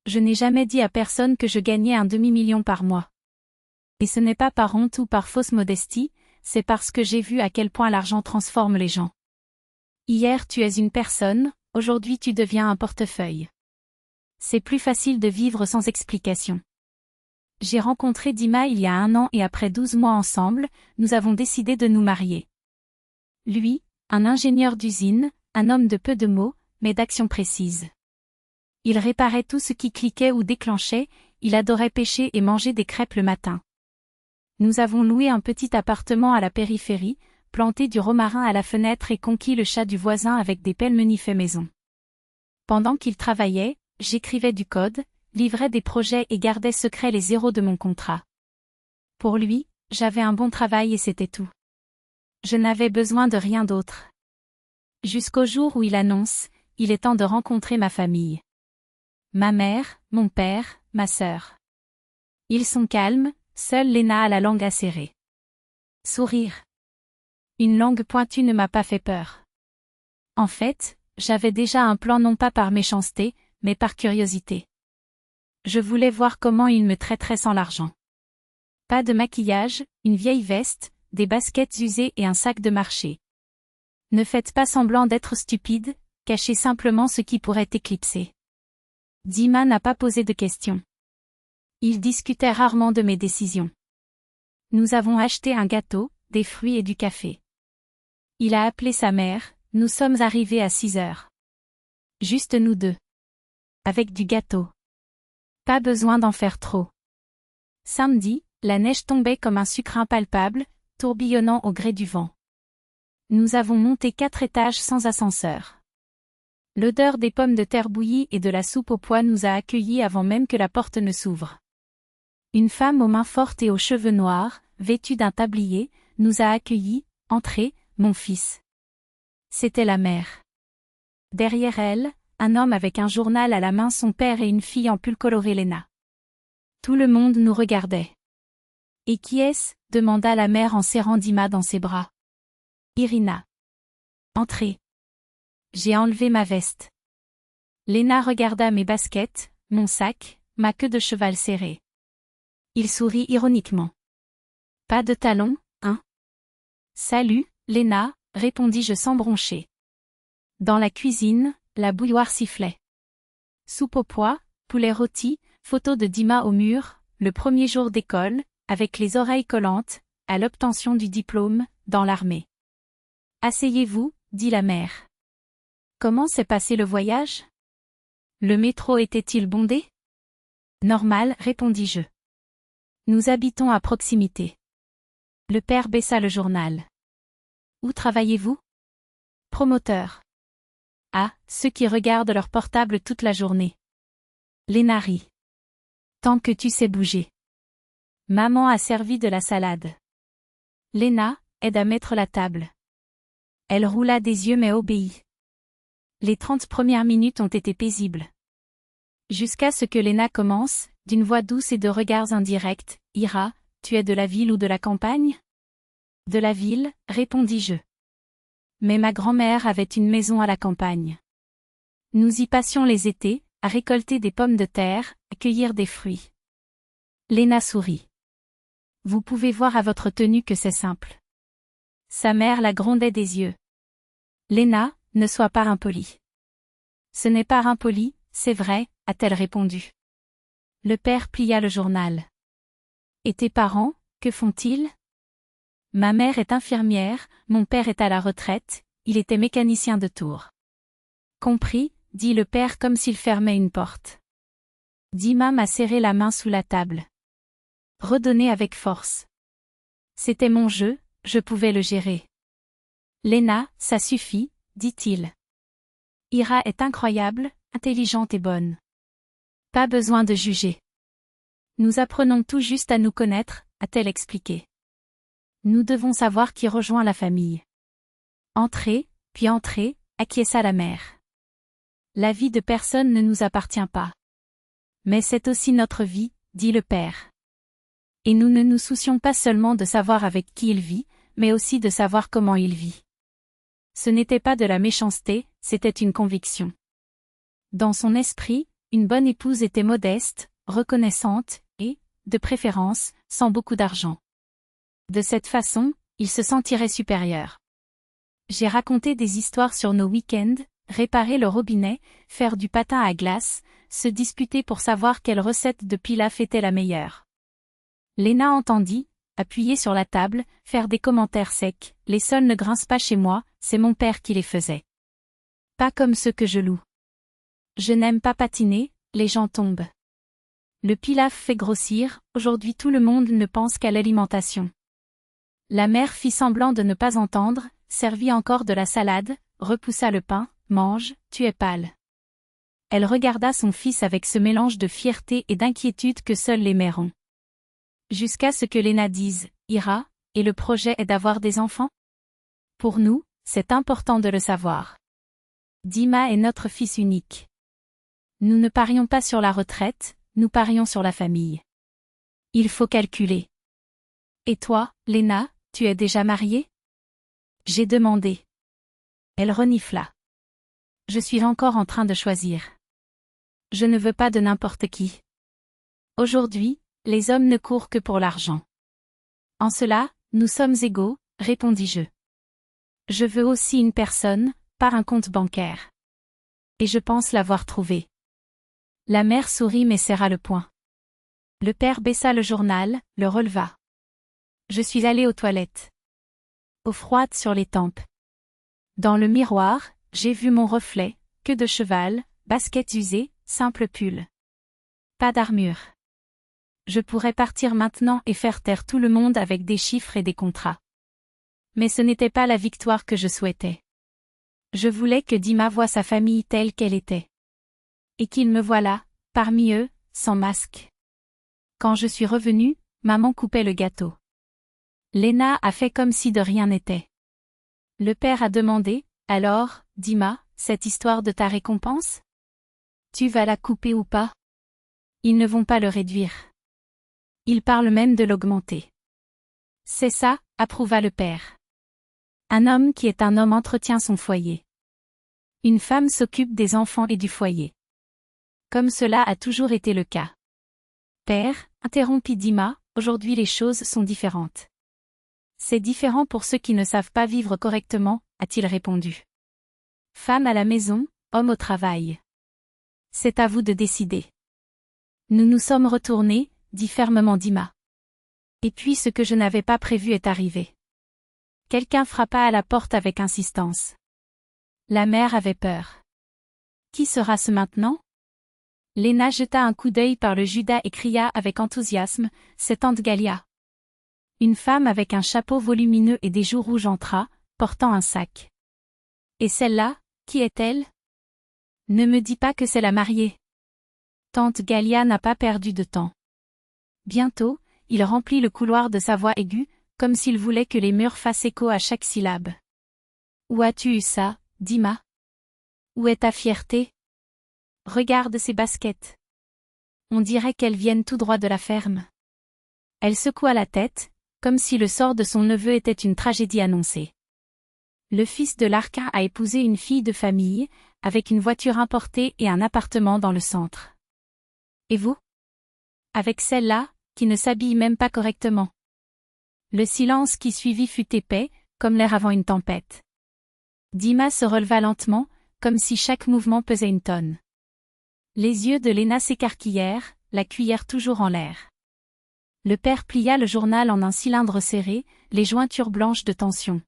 je n'ai jamais dit à personne que je gagnais un demi-million par mois. Et ce n'est pas par honte ou par fausse modestie, c'est parce que j'ai vu à quel point l'argent transforme les gens. Hier tu es une personne, aujourd'hui tu deviens un portefeuille. C'est plus facile de vivre sans explication. J'ai rencontré Dima il y a 1 an et après 12 mois ensemble, nous avons décidé de nous marier. Lui, un ingénieur d'usine, un homme de peu de mots, mais d'actions précises. Il réparait tout ce qui cliquait ou déclenchait, il adorait pêcher et manger des crêpes le matin. Nous avons loué un petit appartement à la périphérie, planté du romarin à la fenêtre et conquis le chat du voisin avec des pelmenis faits maison. Pendant qu'il travaillait, j'écrivais du code, livrais des projets et gardais secret les zéros de mon contrat. Pour lui, j'avais un bon travail et c'était tout. Je n'avais besoin de rien d'autre. Jusqu'au jour où il annonce, il est temps de rencontrer ma famille. Ma mère, mon père, ma sœur. Ils sont calmes, seule Léna a la langue acérée. Sourire. Une langue pointue ne m'a pas fait peur. En fait, j'avais déjà un plan non pas par méchanceté, mais par curiosité. Je voulais voir comment il me traiterait sans l'argent. Pas de maquillage, une vieille veste, des baskets usées et un sac de marché. Ne faites pas semblant d'être stupide, cachez simplement ce qui pourrait éclipser. Dima n'a pas posé de questions. Il discutait rarement de mes décisions. Nous avons acheté un gâteau, des fruits et du café. Il a appelé sa mère, nous sommes arrivés à 6 heures. Juste nous deux. Avec du gâteau. Pas besoin d'en faire trop. Samedi, la neige tombait comme un sucre impalpable, tourbillonnant au gré du vent. Nous avons monté 4 étages sans ascenseur. L'odeur des pommes de terre bouillies et de la soupe aux pois nous a accueillis avant même que la porte ne s'ouvre. Une femme aux mains fortes et aux cheveux noirs, vêtue d'un tablier, nous a accueillis, entrez, mon fils. C'était la mère. Derrière elle, un homme avec un journal à la main, son père et une fille en pull coloré Léna. Tout le monde nous regardait. Et qui est-ce ? Demanda la mère en serrant Dima dans ses bras. Irina. Entrez. J'ai enlevé ma veste. Léna regarda mes baskets, mon sac, ma queue de cheval serrée. Il sourit ironiquement. Pas de talons, hein ? Salut, Léna, répondis-je sans broncher. Dans la cuisine, la bouilloire sifflait. Soupe aux pois, poulet rôti, photo de Dima au mur, le premier jour d'école, avec les oreilles collantes, à l'obtention du diplôme, dans l'armée. Asseyez-vous, dit la mère. Comment s'est passé le voyage ? Le métro était-il bondé ? Normal, répondis-je. Nous habitons à proximité. Le père baissa le journal. Où travaillez-vous ? Promoteur. Ah, ceux qui regardent leur portable toute la journée. Léna rit. Tant que tu sais bouger. Maman a servi de la salade. Léna, aide à mettre la table. Elle roula des yeux mais obéit. Les 30 premières minutes ont été paisibles. Jusqu'à ce que Léna commence, d'une voix douce et de regards indirects, Ira, tu es de la ville ou de la campagne ? De la ville, répondis-je. Mais ma grand-mère avait une maison à la campagne. Nous y passions les étés, à récolter des pommes de terre, à cueillir des fruits. Léna sourit. Vous pouvez voir à votre tenue que c'est simple. Sa mère la grondait des yeux. Léna, ne sois pas impolie. Ce n'est pas impoli, c'est vrai, a-t-elle répondu. Le père plia le journal. Et tes parents, que font-ils ? Ma mère est infirmière, mon père est à la retraite, il était mécanicien de tour. Compris, dit le père comme s'il fermait une porte. Dima m'a serré la main sous la table. Redonnez avec force. C'était mon jeu, je pouvais le gérer. Léna, ça suffit, dit-il. Ira est incroyable, intelligente et bonne. Pas besoin de juger. Nous apprenons tout juste à nous connaître, a-t-elle expliqué. Nous devons savoir qui rejoint la famille. Entrez, puis entrez, acquiesça la mère. La vie de personne ne nous appartient pas. Mais c'est aussi notre vie, dit le père. Et nous ne nous soucions pas seulement de savoir avec qui il vit, mais aussi de savoir comment il vit. Ce n'était pas de la méchanceté, c'était une conviction. Dans son esprit, une bonne épouse était modeste, reconnaissante, et, de préférence, sans beaucoup d'argent. De cette façon, il se sentirait supérieur. J'ai raconté des histoires sur nos week-ends, réparer le robinet, faire du patin à glace, se disputer pour savoir quelle recette de pilaf était la meilleure. Léna entendit, appuyer sur la table, faire des commentaires secs, les sols ne grincent pas chez moi, c'est mon père qui les faisait. Pas comme ceux que je loue. Je n'aime pas patiner, les gens tombent. Le pilaf fait grossir, aujourd'hui tout le monde ne pense qu'à l'alimentation. La mère fit semblant de ne pas entendre, servit encore de la salade, repoussa le pain, mange, tu es pâle. Elle regarda son fils avec ce mélange de fierté et d'inquiétude que seuls les mères ont. Jusqu'à ce que Léna dise, Ira, et le projet est d'avoir des enfants? Pour nous, c'est important de le savoir. Dima est notre fils unique. Nous ne parions pas sur la retraite, nous parions sur la famille. Il faut calculer. Et toi, Léna, tu es déjà mariée? J'ai demandé. Elle renifla. Je suis encore en train de choisir. Je ne veux pas de n'importe qui. Aujourd'hui, les hommes ne courent que pour l'argent. En cela, nous sommes égaux, répondis-je. Je veux aussi une personne, pas un compte bancaire. Et je pense l'avoir trouvé. La mère sourit mais serra le poing. Le père baissa le journal, le releva. Je suis allée aux toilettes. Eau froide sur les tempes. Dans le miroir, j'ai vu mon reflet, queue de cheval, baskets usées, simple pull. Pas d'armure. Je pourrais partir maintenant et faire taire tout le monde avec des chiffres et des contrats. Mais ce n'était pas la victoire que je souhaitais. Je voulais que Dima voie sa famille telle qu'elle était. Et qu'il me voie là, parmi eux, sans masque. Quand je suis revenue, maman coupait le gâteau. Léna a fait comme si de rien n'était. Le père a demandé, alors, Dima, cette histoire de ta récompense? Tu vas la couper ou pas? Ils ne vont pas le réduire. Ils parlent même de l'augmenter. C'est ça, approuva le père. Un homme qui est un homme entretient son foyer. Une femme s'occupe des enfants et du foyer. Comme cela a toujours été le cas. Père, interrompit Dima, aujourd'hui les choses sont différentes. C'est différent pour ceux qui ne savent pas vivre correctement, a-t-il répondu. Femme à la maison, homme au travail. C'est à vous de décider. Nous nous sommes retournés, dit fermement Dima. Et puis ce que je n'avais pas prévu est arrivé. Quelqu'un frappa à la porte avec insistance. La mère avait peur. Qui sera-ce maintenant? Léna jeta un coup d'œil par le Judas et cria avec enthousiasme, c'est tante Galia. Une femme avec un chapeau volumineux et des joues rouges entra, portant un sac. Et celle-là, qui est-elle? Ne me dis pas que c'est la mariée. Tante Galia n'a pas perdu de temps. Bientôt, il remplit le couloir de sa voix aiguë, comme s'il voulait que les murs fassent écho à chaque syllabe. Où as-tu eu ça, Dima? Où est ta fierté? Regarde ces baskets. On dirait qu'elles viennent tout droit de la ferme. Elle secoua la tête, comme si le sort de son neveu était une tragédie annoncée. Le fils de Larkin a épousé une fille de famille, avec une voiture importée et un appartement dans le centre. Et vous? Avec celle-là, qui ne s'habille même pas correctement. Le silence qui suivit fut épais, comme l'air avant une tempête. Dima se releva lentement, comme si chaque mouvement pesait une tonne. Les yeux de Léna s'écarquillèrent, la cuillère toujours en l'air. Le père plia le journal en un cylindre serré, les jointures blanches de tension.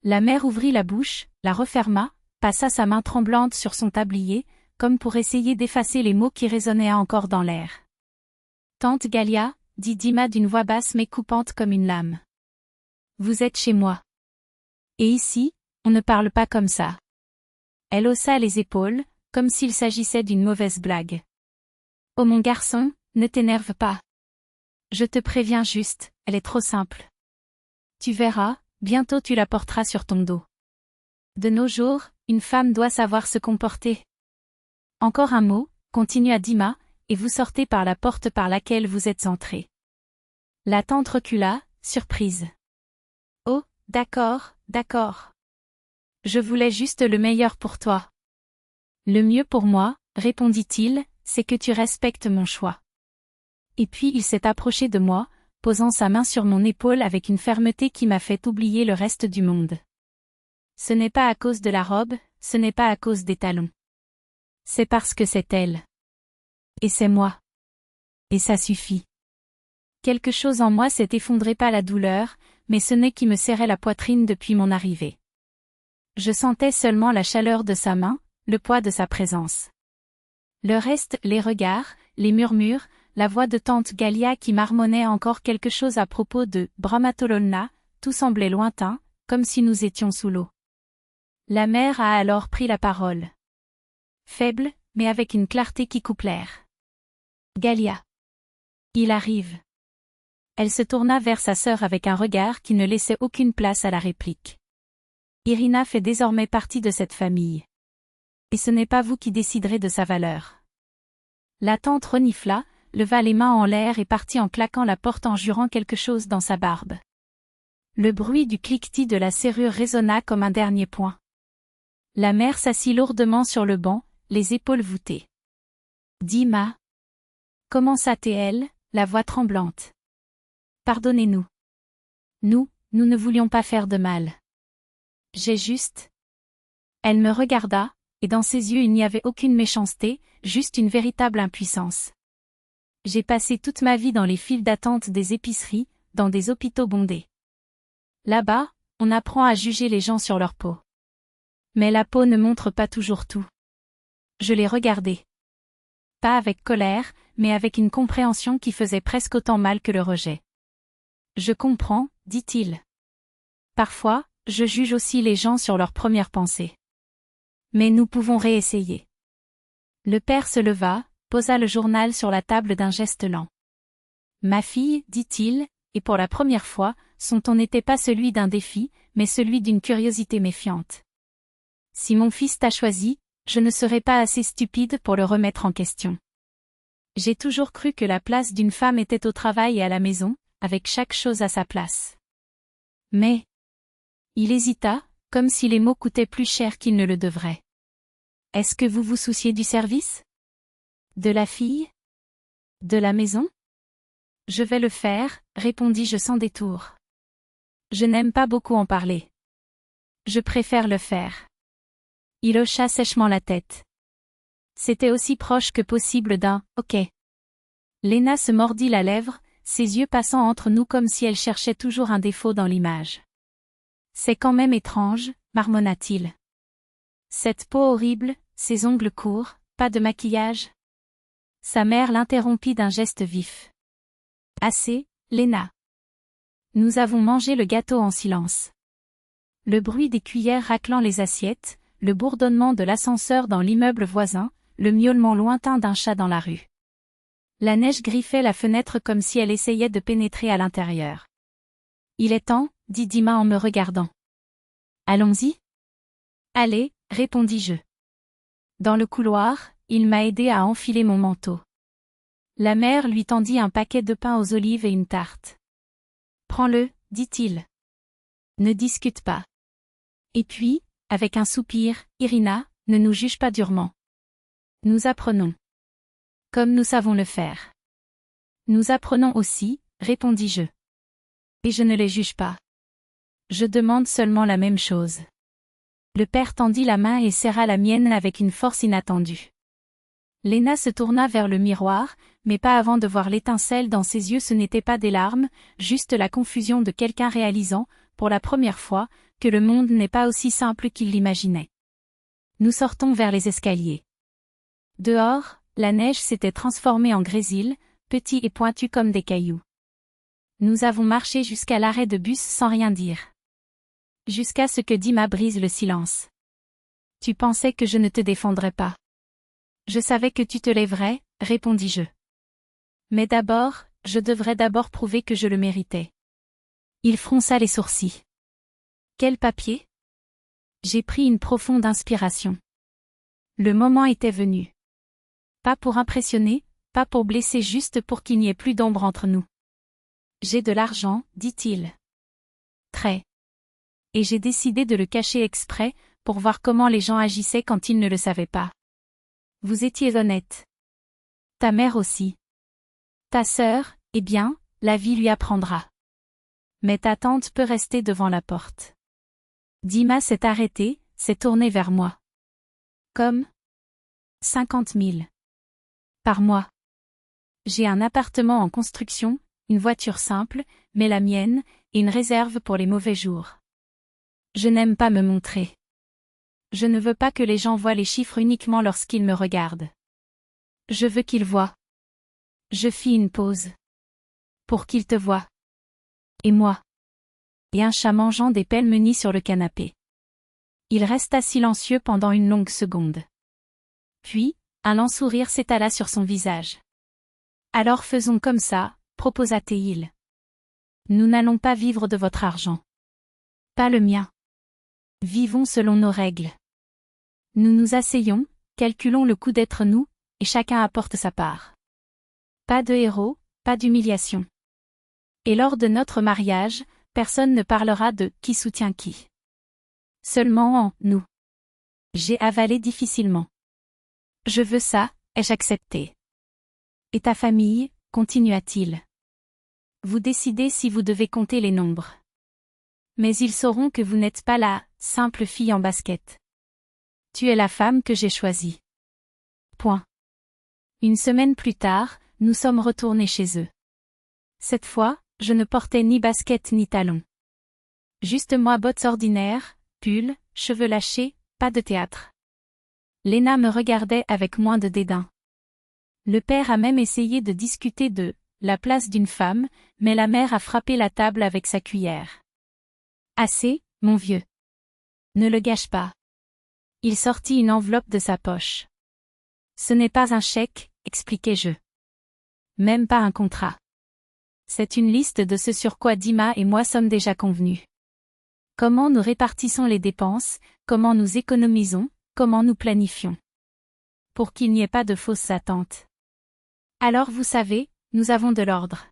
La mère ouvrit la bouche, la referma, passa sa main tremblante sur son tablier, comme pour essayer d'effacer les mots qui résonnaient encore dans l'air. Tante Galia, dit Dima d'une voix basse mais coupante comme une lame. Vous êtes chez moi. Et ici, on ne parle pas comme ça. Elle haussa les épaules, comme s'il s'agissait d'une mauvaise blague. Oh mon garçon, ne t'énerve pas. Je te préviens juste, elle est trop simple. Tu verras, bientôt tu la porteras sur ton dos. De nos jours, une femme doit savoir se comporter. Encore un mot, continua Dima, et vous sortez par la porte par laquelle vous êtes entré. La tante recula, surprise. Oh, d'accord, d'accord. Je voulais juste le meilleur pour toi. Le mieux pour moi, répondit-il, c'est que tu respectes mon choix. Et puis il s'est approché de moi, posant sa main sur mon épaule avec une fermeté qui m'a fait oublier le reste du monde. Ce n'est pas à cause de la robe, ce n'est pas à cause des talons. C'est parce que c'est elle. Et c'est moi. Et ça suffit. Quelque chose en moi s'est effondré, pas la douleur, mais ce nez qui me serrait la poitrine depuis mon arrivée. Je sentais seulement la chaleur de sa main, le poids de sa présence. Le reste, les regards, les murmures, la voix de tante Galia qui marmonnait encore quelque chose à propos de Bramatolona, tout semblait lointain, comme si nous étions sous l'eau. La mère a alors pris la parole. Faible, mais avec une clarté qui coupe l'air. Galia. Il arrive. Elle se tourna vers sa sœur avec un regard qui ne laissait aucune place à la réplique. Irina fait désormais partie de cette famille. Et ce n'est pas vous qui déciderez de sa valeur. La tante renifla, leva les mains en l'air et partit en claquant la porte en jurant quelque chose dans sa barbe. Le bruit du cliquetis de la serrure résonna comme un dernier point. La mère s'assit lourdement sur le banc, les épaules voûtées. Dima. Commença-t-elle, la voix tremblante. Pardonnez-nous. Nous ne voulions pas faire de mal. J'ai juste... Elle me regarda, et dans ses yeux il n'y avait aucune méchanceté, juste une véritable impuissance. J'ai passé toute ma vie dans les files d'attente des épiceries, dans des hôpitaux bondés. Là-bas, on apprend à juger les gens sur leur peau. Mais la peau ne montre pas toujours tout. Je l'ai regardée. Pas avec colère, mais avec une compréhension qui faisait presque autant mal que le rejet. Je comprends, dit-il. Parfois, je juge aussi les gens sur leurs premières pensées. Mais nous pouvons réessayer. Le père se leva, posa le journal sur la table d'un geste lent. Ma fille, dit-il, et pour la première fois, son ton n'était pas celui d'un défi, mais celui d'une curiosité méfiante. Si mon fils t'a choisi, je ne serai pas assez stupide pour le remettre en question. J'ai toujours cru que la place d'une femme était au travail et à la maison, avec chaque chose à sa place. Mais... Il hésita, comme si les mots coûtaient plus cher qu'ils ne le devraient. Est-ce que vous vous souciez du service? De la fille? De la maison? Je vais le faire, répondis-je sans détour. Je n'aime pas beaucoup en parler. Je préfère le faire. Il hocha sèchement la tête. C'était aussi proche que possible d'un « ok ». Léna se mordit la lèvre, ses yeux passant entre nous comme si elle cherchait toujours un défaut dans l'image. C'est quand même étrange, marmonna-t-il. Cette peau horrible, ces ongles courts, pas de maquillage. Sa mère l'interrompit d'un geste vif. Assez, Léna. Nous avons mangé le gâteau en silence. Le bruit des cuillères raclant les assiettes, le bourdonnement de l'ascenseur dans l'immeuble voisin, le miaulement lointain d'un chat dans la rue. La neige griffait la fenêtre comme si elle essayait de pénétrer à l'intérieur. Il est temps, dit Dima en me regardant. Allons-y? Allez, répondis-je. Dans le couloir, il m'a aidé à enfiler mon manteau. La mère lui tendit un paquet de pain aux olives et une tarte. Prends-le, dit-il. Ne discute pas. Et puis, avec un soupir, Irina, ne nous juge pas durement. Nous apprenons. Comme nous savons le faire. Nous apprenons aussi, répondis-je. Et je ne les juge pas. Je demande seulement la même chose. Le père tendit la main et serra la mienne avec une force inattendue. Léna se tourna vers le miroir, mais pas avant de voir l'étincelle dans ses yeux. Ce n'était pas des larmes, juste la confusion de quelqu'un réalisant, pour la première fois, que le monde n'est pas aussi simple qu'il l'imaginait. Nous sortons vers les escaliers. Dehors, la neige s'était transformée en grésil, petit et pointu comme des cailloux. Nous avons marché jusqu'à l'arrêt de bus sans rien dire. Jusqu'à ce que Dima brise le silence. Tu pensais que je ne te défendrais pas. Je savais que tu te lèverais, répondis-je. Mais d'abord, je devrais d'abord prouver que je le méritais. Il fronça les sourcils. Quel papier? J'ai pris une profonde inspiration. Le moment était venu. Pas pour impressionner, pas pour blesser, juste pour qu'il n'y ait plus d'ombre entre nous. J'ai de l'argent, dit-il. Très. Et j'ai décidé de le cacher exprès, pour voir comment les gens agissaient quand ils ne le savaient pas. Vous étiez honnête. Ta mère aussi. Ta sœur, eh bien, la vie lui apprendra. Mais ta tante peut rester devant la porte. Dima s'est arrêtée, s'est tournée vers moi. Comme 50 000. Par mois. J'ai un appartement en construction, une voiture simple, mais la mienne, et une réserve pour les mauvais jours. Je n'aime pas me montrer. Je ne veux pas que les gens voient les chiffres uniquement lorsqu'ils me regardent. Je veux qu'ils voient. Je fis une pause. Pour qu'ils te voient. Et moi. Et un chat mangeant des pelmenis sur le canapé. Il resta silencieux pendant une longue seconde. Puis, un lent sourire s'étala sur son visage. Alors faisons comme ça, proposa-t-il. Nous n'allons pas vivre de votre argent. Pas le mien. Vivons selon nos règles. Nous nous asseyons, calculons le coût d'être nous, et chacun apporte sa part. Pas de héros, pas d'humiliation. Et lors de notre mariage, personne ne parlera de qui soutient qui. Seulement en nous. J'ai avalé difficilement. Je veux ça, ai-je accepté. Et ta famille, continua-t-il. Vous décidez si vous devez compter les nombres. Mais ils sauront que vous n'êtes pas la simple fille en basket. Tu es la femme que j'ai choisie. Point. Une semaine plus tard, nous sommes retournés chez eux. Cette fois, je ne portais ni basket ni talons. Juste moi bottes ordinaires, pull, cheveux lâchés, pas de théâtre. Léna me regardait avec moins de dédain. Le père a même essayé de discuter de la place d'une femme, mais la mère a frappé la table avec sa cuillère. Assez, mon vieux. Ne le gâche pas. Il sortit une enveloppe de sa poche. Ce n'est pas un chèque, expliquai-je. Même pas un contrat. C'est une liste de ce sur quoi Dima et moi sommes déjà convenus. Comment nous répartissons les dépenses, comment nous économisons, comment nous planifions. Pour qu'il n'y ait pas de fausses attentes. Alors vous savez, nous avons de l'ordre.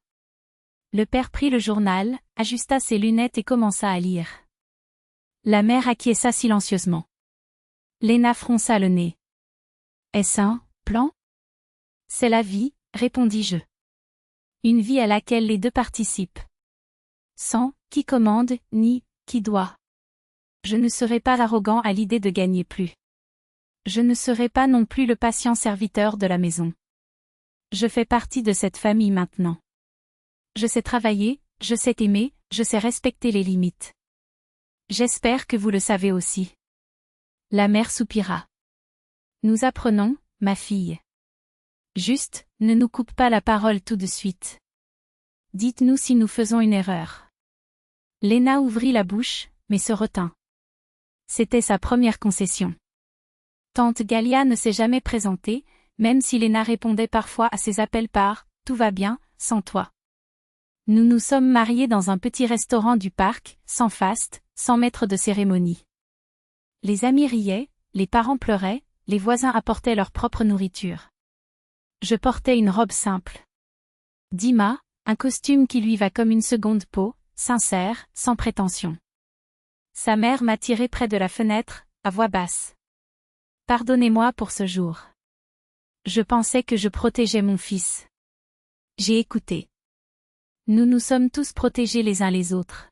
Le père prit le journal, ajusta ses lunettes et commença à lire. La mère acquiesça silencieusement. Léna fronça le nez. Est-ce un plan? C'est la vie, répondis-je. Une vie à laquelle les deux participent. Sans qui commande, ni qui doit. Je ne serai pas arrogant à l'idée de gagner plus. Je ne serai pas non plus le patient serviteur de la maison. Je fais partie de cette famille maintenant. Je sais travailler, je sais aimer, je sais respecter les limites. J'espère que vous le savez aussi. La mère soupira. Nous apprenons, ma fille. Juste, ne nous coupe pas la parole tout de suite. Dites-nous si nous faisons une erreur. Léna ouvrit la bouche, mais se retint. C'était sa première concession. Tante Galia ne s'est jamais présentée, même si Léna répondait parfois à ses appels par « Tout va bien, sans toi ». Nous nous sommes mariés dans un petit restaurant du parc, sans faste, sans maître de cérémonie. Les amis riaient, les parents pleuraient, les voisins apportaient leur propre nourriture. Je portais une robe simple. Dima, un costume qui lui va comme une seconde peau, sincère, sans prétention. Sa mère m'a tiré près de la fenêtre, à voix basse. Pardonnez-moi pour ce jour. Je pensais que je protégeais mon fils. J'ai écouté. Nous nous sommes tous protégés les uns les autres.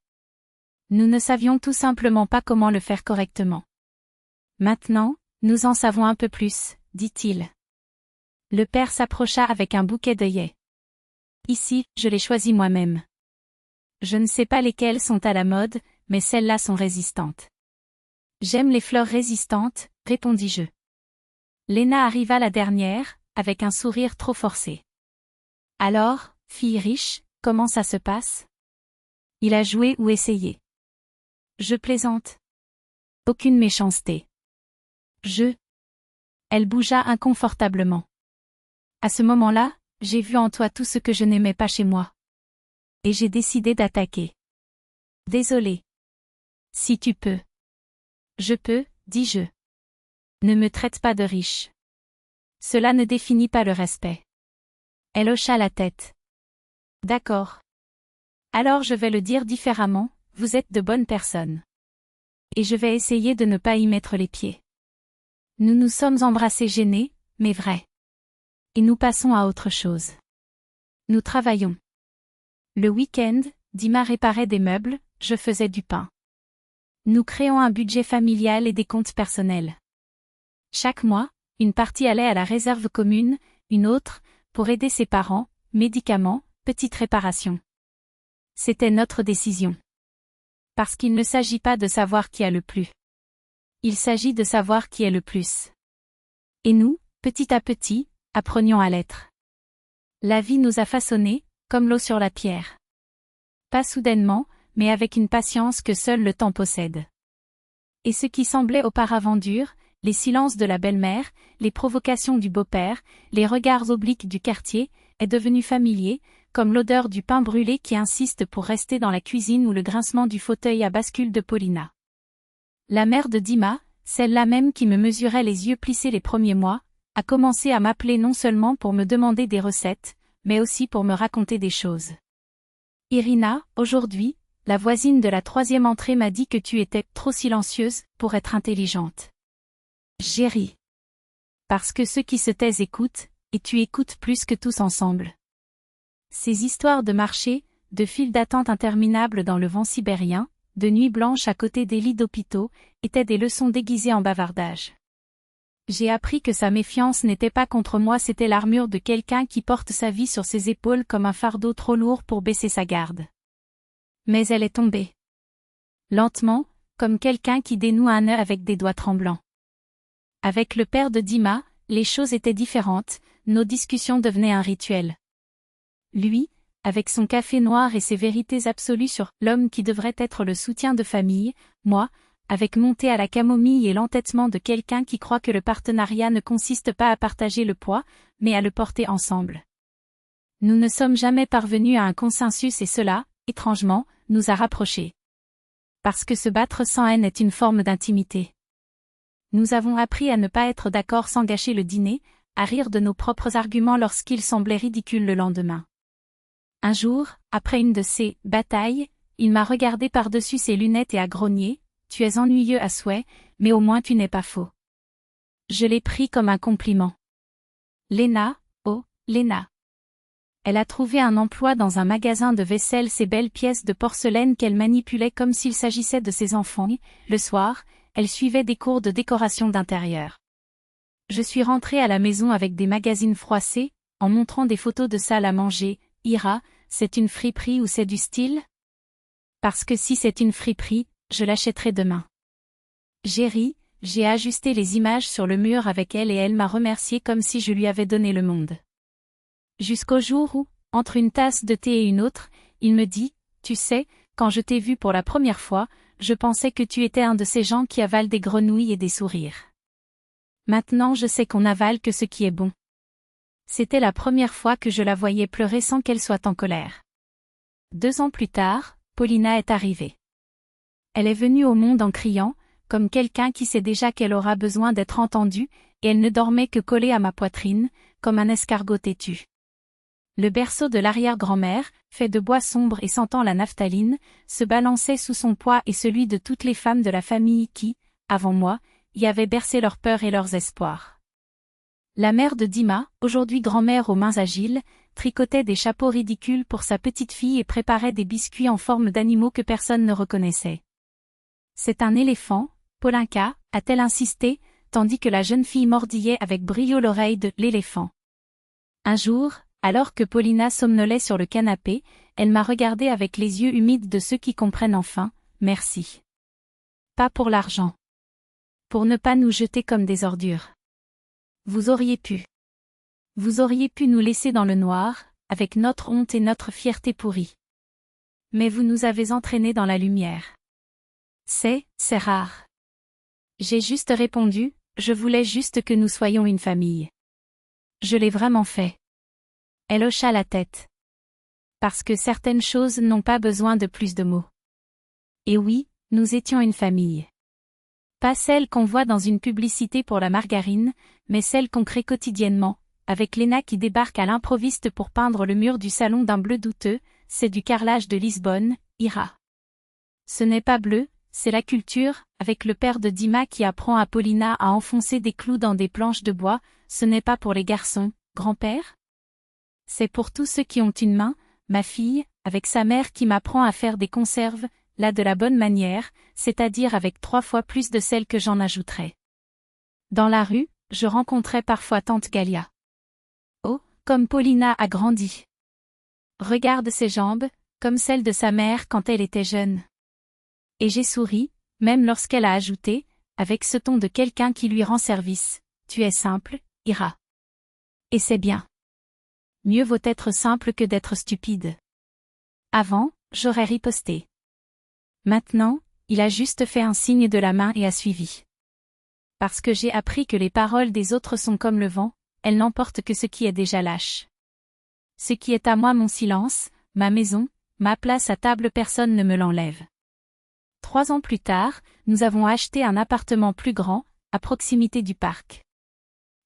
Nous ne savions tout simplement pas comment le faire correctement. Maintenant, nous en savons un peu plus, dit-il. Le père s'approcha avec un bouquet d'œillets. Ici, je l'ai choisi moi-même. Je ne sais pas lesquelles sont à la mode, mais celles-là sont résistantes. J'aime les fleurs résistantes, répondis-je. Léna arriva la dernière, avec un sourire trop forcé. Alors, fille riche, comment ça se passe? Il a joué ou essayé? Je plaisante. Aucune méchanceté. Elle bougea inconfortablement. À ce moment-là, j'ai vu en toi tout ce que je n'aimais pas chez moi. Et j'ai décidé d'attaquer. Désolée. Si tu peux. Je peux, dis-je. Ne me traite pas de riche. Cela ne définit pas le respect. Elle hocha la tête. D'accord. Alors je vais le dire différemment, vous êtes de bonnes personnes. Et je vais essayer de ne pas y mettre les pieds. Nous nous sommes embrassés gênés, mais vrai. Et nous passons à autre chose. Nous travaillons. Le week-end, Dima réparait des meubles, je faisais du pain. Nous créons un budget familial et des comptes personnels. Chaque mois, une partie allait à la réserve commune, une autre, pour aider ses parents, médicaments, petites réparations. C'était notre décision. Parce qu'il ne s'agit pas de savoir qui a le plus. Il s'agit de savoir qui est le plus. Et nous, petit à petit, apprenions à l'être. La vie nous a façonnés, comme l'eau sur la pierre. Pas soudainement, mais avec une patience que seul le temps possède. Et ce qui semblait auparavant dur, les silences de la belle-mère, les provocations du beau-père, les regards obliques du quartier, est devenu familier, comme l'odeur du pain brûlé qui insiste pour rester dans la cuisine ou le grincement du fauteuil à bascule de Paulina. La mère de Dima, celle-là même qui me mesurait les yeux plissés les premiers mois, a commencé à m'appeler non seulement pour me demander des recettes, mais aussi pour me raconter des choses. Irina, aujourd'hui, la voisine de la 3e entrée m'a dit que tu étais trop silencieuse pour être intelligente. J'ai ri. Parce que ceux qui se taisent écoutent, et tu écoutes plus que tous ensemble. Ces histoires de marché, de files d'attente interminables dans le vent sibérien, de nuits blanches à côté des lits d'hôpitaux, étaient des leçons déguisées en bavardage. J'ai appris que sa méfiance n'était pas contre moi, c'était l'armure de quelqu'un qui porte sa vie sur ses épaules comme un fardeau trop lourd pour baisser sa garde. Mais elle est tombée. Lentement, comme quelqu'un qui dénoue un nœud avec des doigts tremblants. Avec le père de Dima, les choses étaient différentes, nos discussions devenaient un rituel. Lui, avec son café noir et ses vérités absolues sur l'homme qui devrait être le soutien de famille, moi, avec mon thé à la camomille et l'entêtement de quelqu'un qui croit que le partenariat ne consiste pas à partager le poids, mais à le porter ensemble. Nous ne sommes jamais parvenus à un consensus et cela, étrangement, nous a rapprochés. Parce que se battre sans haine est une forme d'intimité. Nous avons appris à ne pas être d'accord sans gâcher le dîner, à rire de nos propres arguments lorsqu'ils semblaient ridicules le lendemain. Un jour, après une de ces « batailles », il m'a regardé par-dessus ses lunettes et a grogné « Tu es ennuyeux à souhait, mais au moins tu n'es pas faux. » Je l'ai pris comme un compliment. Léna, oh, Léna. Elle a trouvé un emploi dans un magasin de vaisselle, ces belles pièces de porcelaine qu'elle manipulait comme s'il s'agissait de ses enfants. Le soir, elle suivait des cours de décoration d'intérieur. Je suis rentrée à la maison avec des magazines froissés, en montrant des photos de salle à manger. Ira, c'est une friperie ou c'est du style? Parce que si c'est une friperie, je l'achèterai demain. J'ai ri, j'ai ajusté les images sur le mur avec elle et elle m'a remercié comme si je lui avais donné le monde. Jusqu'au jour où, entre une tasse de thé et une autre, il me dit, tu sais, quand je t'ai vu pour la première fois, je pensais que tu étais un de ces gens qui avalent des grenouilles et des sourires. Maintenant je sais qu'on avale que ce qui est bon. C'était la première fois que je la voyais pleurer sans qu'elle soit en colère. 2 ans plus tard, Paulina est arrivée. Elle est venue au monde en criant, comme quelqu'un qui sait déjà qu'elle aura besoin d'être entendue, et elle ne dormait que collée à ma poitrine, comme un escargot têtu. Le berceau de l'arrière-grand-mère, fait de bois sombre et sentant la naphtaline, se balançait sous son poids et celui de toutes les femmes de la famille qui, avant moi, y avaient bercé leurs peurs et leurs espoirs. La mère de Dima, aujourd'hui grand-mère aux mains agiles, tricotait des chapeaux ridicules pour sa petite fille et préparait des biscuits en forme d'animaux que personne ne reconnaissait. C'est un éléphant, Polinka, a-t-elle insisté, tandis que la jeune fille mordillait avec brio l'oreille de l'éléphant. Un jour, alors que Paulina somnolait sur le canapé, elle m'a regardé avec les yeux humides de ceux qui comprennent enfin, merci. Pas pour l'argent. Pour ne pas nous jeter comme des ordures. Vous auriez pu. Vous auriez pu nous laisser dans le noir, avec notre honte et notre fierté pourrie. Mais vous nous avez entraînés dans la lumière. C'est rare. J'ai juste répondu, je voulais juste que nous soyons une famille. Je l'ai vraiment fait. Elle hocha la tête. Parce que certaines choses n'ont pas besoin de plus de mots. Et oui, nous étions une famille. Pas celle qu'on voit dans une publicité pour la margarine, mais celle qu'on crée quotidiennement, avec Léna qui débarque à l'improviste pour peindre le mur du salon d'un bleu douteux, c'est du carrelage de Lisbonne, Ira. Ce n'est pas bleu, c'est la culture, avec le père de Dima qui apprend à Paulina à enfoncer des clous dans des planches de bois, ce n'est pas pour les garçons, grand-père? C'est pour tous ceux qui ont une main, ma fille, avec sa mère qui m'apprend à faire des conserves, là de la bonne manière, c'est-à-dire avec 3 fois plus de sel que j'en ajouterai. Dans la rue, je rencontrais parfois tante Galia. Oh, comme Paulina a grandi. Regarde ses jambes, comme celles de sa mère quand elle était jeune. Et j'ai souri, même lorsqu'elle a ajouté, avec ce ton de quelqu'un qui lui rend service, tu es simple, Ira. Et c'est bien. Mieux vaut être simple que d'être stupide. Avant, j'aurais riposté. Maintenant, il a juste fait un signe de la main et a suivi. Parce que j'ai appris que les paroles des autres sont comme le vent, elles n'emportent que ce qui est déjà lâche. Ce qui est à moi mon silence, ma maison, ma place à table personne ne me l'enlève. 3 ans plus tard, nous avons acheté un appartement plus grand, à proximité du parc.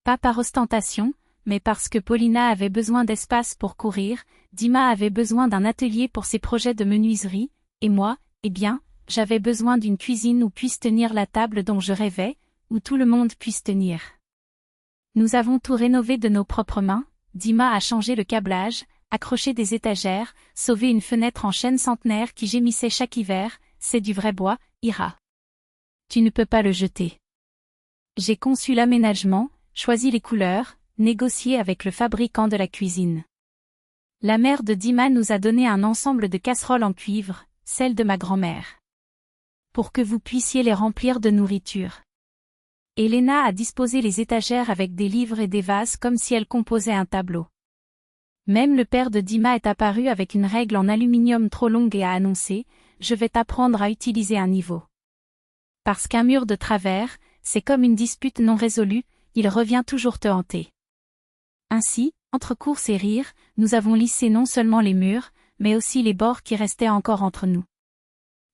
Pas par ostentation, mais parce que Paulina avait besoin d'espace pour courir, Dima avait besoin d'un atelier pour ses projets de menuiserie, et moi, eh bien, j'avais besoin d'une cuisine où puisse tenir la table dont je rêvais, où tout le monde puisse tenir. Nous avons tout rénové de nos propres mains, Dima a changé le câblage, accroché des étagères, sauvé une fenêtre en chêne centenaire qui gémissait chaque hiver, c'est du vrai bois, Ira. Tu ne peux pas le jeter. J'ai conçu l'aménagement, choisi les couleurs, négocié avec le fabricant de la cuisine. La mère de Dima nous a donné un ensemble de casseroles en cuivre, celle de ma grand-mère. Pour que vous puissiez les remplir de nourriture. Elena a disposé les étagères avec des livres et des vases comme si elles composaient un tableau. Même le père de Dima est apparu avec une règle en aluminium trop longue et a annoncé « Je vais t'apprendre à utiliser un niveau ». Parce qu'un mur de travers, c'est comme une dispute non résolue, il revient toujours te hanter. Ainsi, entre courses et rires, nous avons lissé non seulement les murs, mais aussi les bords qui restaient encore entre nous.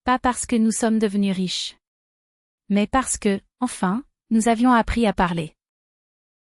Pas parce que nous sommes devenus riches. Mais parce que, enfin, nous avions appris à parler.